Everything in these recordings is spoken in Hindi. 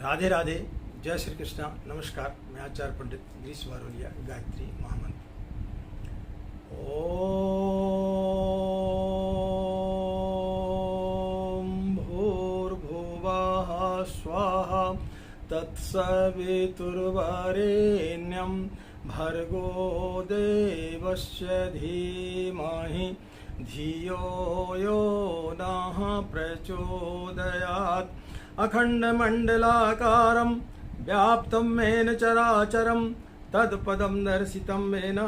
राधे राधे, जय श्री कृष्णा। नमस्कार, मैं आचार्य पंडित गिरीश वारोलिया। गायत्री महामंत्र। ओम भूर्भुवः स्वाहा तत्सवितुर्वरेण्यं भर्गो देवस्य धीमहि धियो यो नः प्रचोदयात्। अखण्डमण्डलाकारं व्याप्तं येन चराचरं तत्पदं दर्शितं येन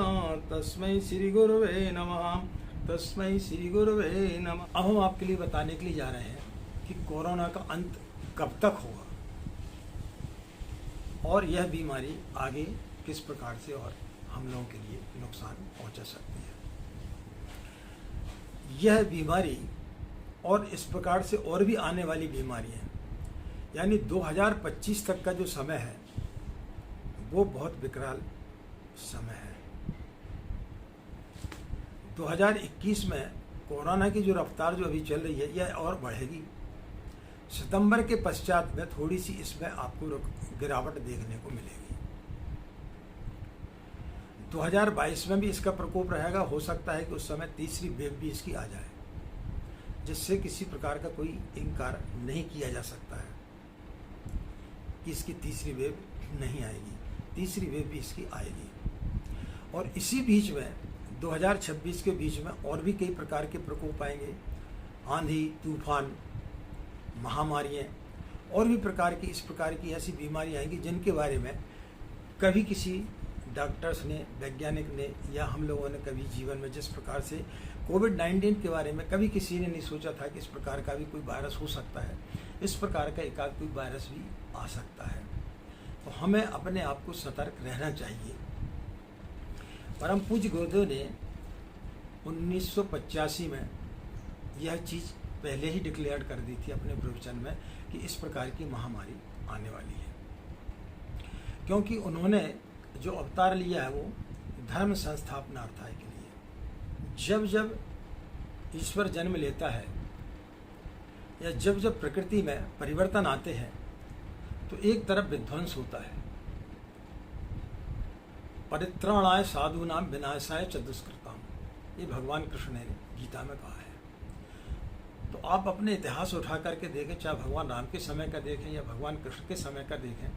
तस्मै श्रीगुरुवे नमः। तस्मै श्रीगुरुवे नमः। अब हम आपके लिए बताने के लिए जा रहे हैं कि कोरोना का अंत कब तक होगा और यह बीमारी आगे किस प्रकार से और हम लोगों के लिए नुकसान पहुंचा सकती है। यह बीमारी और इस प्रकार से और भी आने वाली बीमारियां, यानी 2025 तक का जो समय है वो बहुत विकराल समय है। 2021 में कोरोना की जो रफ्तार जो अभी चल रही है यह और बढ़ेगी। सितंबर के पश्चात में थोड़ी सी इसमें आपको गिरावट देखने को मिलेगी। 2022 में भी इसका प्रकोप रहेगा। हो सकता है कि उस समय तीसरी वेव भी इसकी आ जाए, जिससे किसी प्रकार का कोई इनकार नहीं किया जा सकता है कि इसकी तीसरी वेव नहीं आएगी। तीसरी वेव भी इसकी आएगी। और इसी बीच में 2026 के बीच में और भी कई प्रकार के प्रकोप आएंगे। आंधी, तूफान, महामारियाँ और भी प्रकार की इस प्रकार की ऐसी बीमारियाँ आएंगी जिनके बारे में कभी किसी डॉक्टर्स ने, वैज्ञानिक ने या हम लोगों ने कभी जीवन में, जिस प्रकार से कोविड-19 के बारे में कभी किसी ने नहीं सोचा था कि इस प्रकार का भी कोई वायरस हो सकता है, इस प्रकार का एकाध कोई वायरस भी आ सकता है। तो हमें अपने आप को सतर्क रहना चाहिए। परम पूज्य गुरुदेव ने 1985 में यह चीज़ पहले ही डिक्लेयर कर दी थी अपने प्रवचन में कि इस प्रकार की महामारी आने वाली है, क्योंकि उन्होंने जो अवतार लिया है वो धर्म संस्थापनार्थाय के लिए। जब जब ईश्वर जन्म लेता है या जब जब प्रकृति में परिवर्तन आते हैं तो एक तरफ विध्वंस होता है। परित्राणाय साधूनां विनाशाय च दुष्कृताम्, ये भगवान कृष्ण ने गीता में कहा है। तो आप अपने इतिहास उठा करके देखें, चाहे भगवान राम के समय का देखें या भगवान कृष्ण के समय का देखें,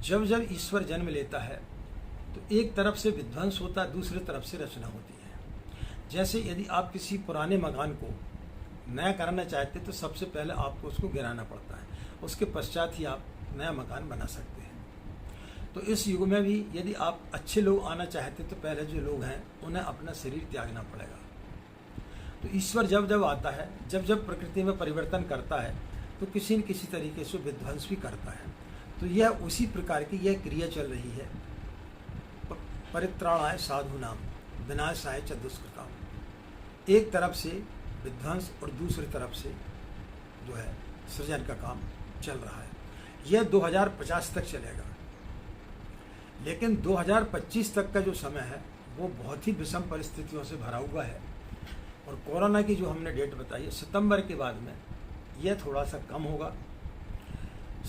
जब जब ईश्वर जन्म लेता है तो एक तरफ से विध्वंस होता है, दूसरी तरफ से रचना होती है। जैसे यदि आप किसी पुराने मकान को नया करना चाहते तो सबसे पहले आपको उसको गिराना पड़ता है, उसके पश्चात ही आप नया मकान बना सकते हैं। तो इस युग में भी यदि आप अच्छे लोग आना चाहते तो पहले जो लोग हैं उन्हें अपना शरीर त्यागना पड़ेगा। तो ईश्वर जब जब आता है, जब जब प्रकृति में परिवर्तन करता है तो किसी न किसी तरीके से विध्वंस भी करता है। तो यह उसी प्रकार की यह क्रिया चल रही है। परित्राणाय साधूनां विनाशाय च दुष्कृताम्, एक तरफ से विध्वंस और दूसरी तरफ से जो है सृजन का काम चल रहा है। यह 2050 तक चलेगा, लेकिन 2025 तक का जो समय है वो बहुत ही विषम परिस्थितियों से भरा हुआ है। और कोरोना की जो हमने डेट बताई है सितंबर के बाद में यह थोड़ा सा कम होगा।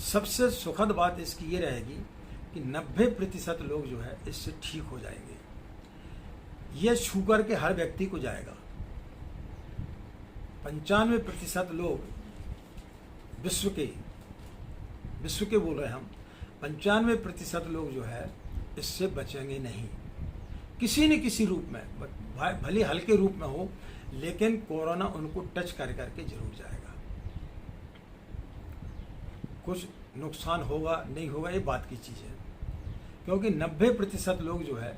सबसे सुखद बात इसकी ये रहेगी कि 90% लोग जो है इससे ठीक हो जाएंगे। यह छू करके हर व्यक्ति को जाएगा। 95% लोग विश्व के बोल रहे हैं हम, 95% लोग जो है इससे बचेंगे नहीं, किसी न किसी रूप में, भले हल्के रूप में हो, लेकिन कोरोना उनको टच कर करके जरूर जाएगा। कुछ नुकसान होगा नहीं होगा ये बात की चीज़ है, क्योंकि 90% लोग जो है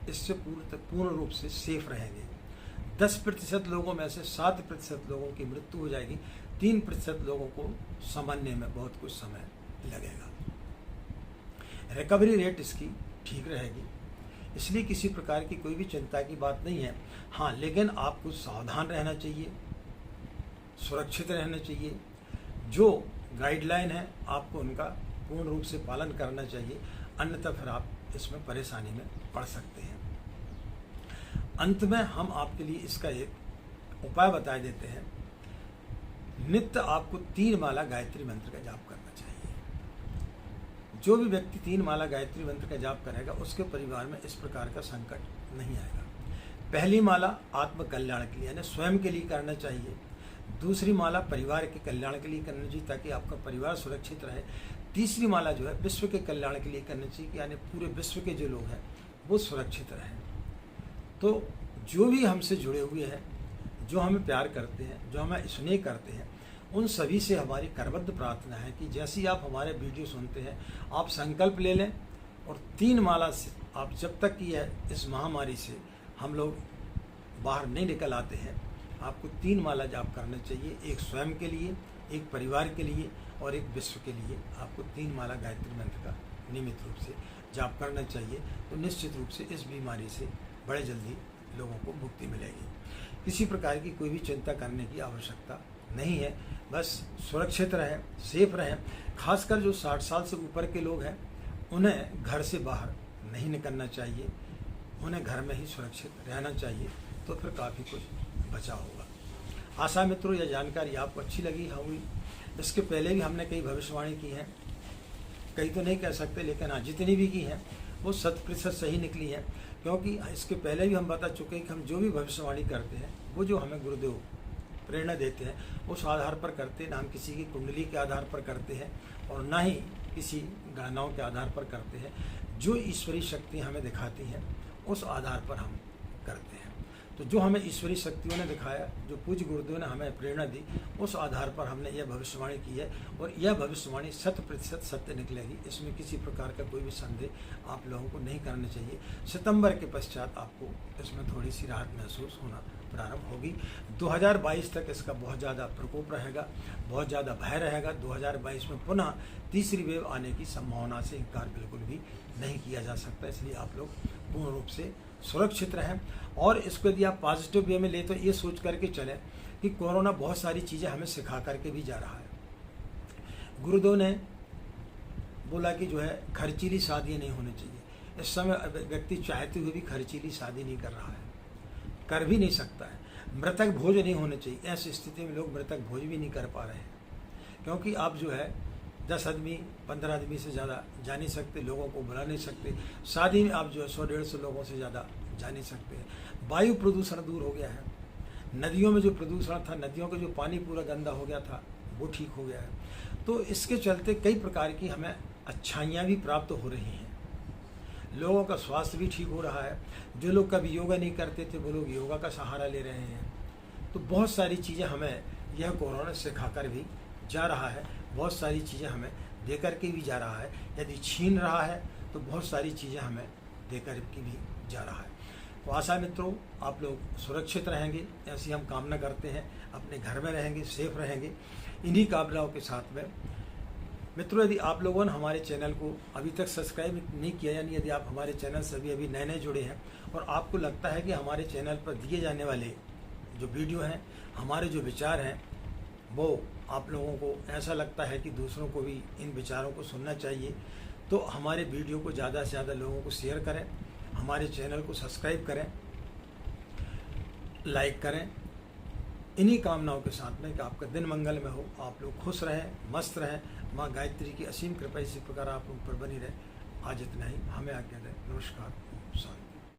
इससे पूर्ण रूप से सेफ रहेंगे। 10% लोगों में से 7% लोगों की मृत्यु हो जाएगी। 3% लोगों को समझने में बहुत कुछ समय लगेगा। रिकवरी रेट इसकी ठीक रहेगी, इसलिए किसी प्रकार की कोई भी चिंता की बात नहीं है। हाँ, लेकिन आपको सावधान रहना चाहिए, सुरक्षित रहना चाहिए। जो गाइडलाइन है आपको उनका पूर्ण रूप से पालन करना चाहिए, अन्यथा फिर आप इसमें परेशानी में पड़ सकते हैं। अंत में हम आपके लिए इसका एक उपाय बता देते हैं। नित्य आपको 3 माला गायत्री मंत्र का जाप करना चाहिए। जो भी व्यक्ति 3 माला गायत्री मंत्र का जाप करेगा उसके परिवार में इस प्रकार का संकट नहीं आएगा। पहली माला आत्म कल्याण के लिए यानी स्वयं के लिए करना चाहिए। दूसरी माला परिवार के कल्याण के लिए करनी चाहिए ताकि आपका परिवार सुरक्षित रहे। तीसरी माला जो है विश्व के कल्याण के लिए करनी चाहिए यानी पूरे विश्व के जो लोग हैं वो सुरक्षित रहें। तो जो भी हमसे जुड़े हुए हैं, जो हमें प्यार करते हैं, जो हमें स्नेह करते हैं, उन सभी से हमारी करबद्ध प्रार्थना है कि जैसे ही आप हमारे वीडियो सुनते हैं आप संकल्प ले लें और 3 माला से आप जब तक कि इस महामारी से हम लोग बाहर नहीं निकल आते हैं आपको 3 माला जाप करना चाहिए। एक स्वयं के लिए, एक परिवार के लिए और एक विश्व के लिए आपको 3 माला गायत्री मंत्र का नियमित रूप से जाप करना चाहिए। तो निश्चित रूप से इस बीमारी से बड़े जल्दी लोगों को मुक्ति मिलेगी। किसी प्रकार की कोई भी चिंता करने की आवश्यकता नहीं है, बस सुरक्षित रहें, सेफ रहें। खासकर जो 60 साल से ऊपर के लोग हैं उन्हें घर से बाहर नहीं निकलना चाहिए, उन्हें घर में ही सुरक्षित रहना चाहिए, तो फिर काफ़ी कुछ बचा होगा। आशा मित्रों यह जानकारी आपको अच्छी लगी होगी। इसके पहले भी हमने कई भविष्यवाणी की हैं, कई तो नहीं कह सकते लेकिन हाँ जितनी भी की हैं वो 100% सही निकली है, क्योंकि इसके पहले भी हम बता चुके हैं कि हम जो भी भविष्यवाणी करते हैं वो जो हमें गुरुदेव प्रेरणा देते हैं उस आधार पर करते हैं, ना हम किसी की कुंडली के आधार पर करते हैं और ना ही किसी गणनाओं के आधार पर करते हैं। जो ईश्वरीय शक्ति हमें दिखाती हैं उस आधार पर हम करते हैं। तो जो हमें ईश्वरीय शक्तियों ने दिखाया, जो पूज्य गुरुदेव ने हमें प्रेरणा दी, उस आधार पर हमने यह भविष्यवाणी की है और यह भविष्यवाणी 100% सत्य निकलेगी। इसमें किसी प्रकार का कोई भी संदेह आप लोगों को नहीं करना चाहिए। सितंबर के पश्चात आपको इसमें थोड़ी सी राहत महसूस होना प्रारंभ होगी। 2022 तक इसका बहुत ज़्यादा प्रकोप रहेगा, बहुत ज़्यादा भय रहेगा। 2022 में पुनः तीसरी वेव आने की संभावना से इनकार बिल्कुल भी नहीं किया जा सकता। इसलिए आप लोग पूर्ण रूप से सुरक्षित रहें और इसको यदि आप पॉजिटिव वे में ले तो ये सोच करके चलें कि कोरोना बहुत सारी चीज़ें हमें सिखा करके भी जा रहा है। गुरुदेव ने बोला कि जो है खर्चीली शादी नहीं होनी चाहिए। इस समय व्यक्ति चाहते हुए भी खर्चीली शादी नहीं कर रहा है, कर भी नहीं सकता है। मृतक भोज नहीं होने चाहिए, ऐसी स्थिति में लोग मृतक भोज भी नहीं कर पा रहे हैं, क्योंकि आप जो है 10 आदमी 15 आदमी से ज़्यादा जा नहीं सकते, लोगों को बुला नहीं सकते। शादी में आप जो है 100-150 लोगों से ज़्यादा जा नहीं सकते। वायु प्रदूषण दूर हो गया है, नदियों में जो प्रदूषण था, नदियों का जो पानी पूरा गंदा हो गया था वो ठीक हो गया है। तो इसके चलते कई प्रकार की हमें अच्छाइयाँ भी प्राप्त हो रही हैं, लोगों का स्वास्थ्य भी ठीक हो रहा है। जो लोग कभी योगा नहीं करते थे वो लोग योगा का सहारा ले रहे हैं। तो बहुत सारी चीज़ें हमें यह कोरोना सिखा कर भी जा रहा है, बहुत सारी चीज़ें हमें दे कर के भी जा रहा है। यदि छीन रहा है तो बहुत सारी चीज़ें हमें दे कर के भी जा रहा है। तो आशा मित्रों आप लोग सुरक्षित रहेंगे, ऐसी हम कामना करते हैं। अपने घर में रहेंगे, सेफ रहेंगे, इन्हीं कामनाओं के साथ में मित्रों यदि आप लोगों ने हमारे चैनल को अभी तक सब्सक्राइब नहीं किया, यानी यदि आप हमारे चैनल से अभी नए नए जुड़े हैं और आपको लगता है कि हमारे चैनल पर दिए जाने वाले जो वीडियो हैं, हमारे जो विचार हैं, वो आप लोगों को ऐसा लगता है कि दूसरों को भी इन विचारों को सुनना चाहिए, तो हमारे वीडियो को ज़्यादा से ज़्यादा लोगों को शेयर करें, हमारे चैनल को सब्सक्राइब करें, लाइक करें। इन्हीं कामनाओं के साथ में कि आपका दिन मंगल में हो, आप लोग खुश रहें, मस्त रहें, माँ गायत्री की असीम कृपा इसी प्रकार आप लोग पर बनी रहे। आज इतना ही, हमें आज्ञा दें। नमस्कार, शांति।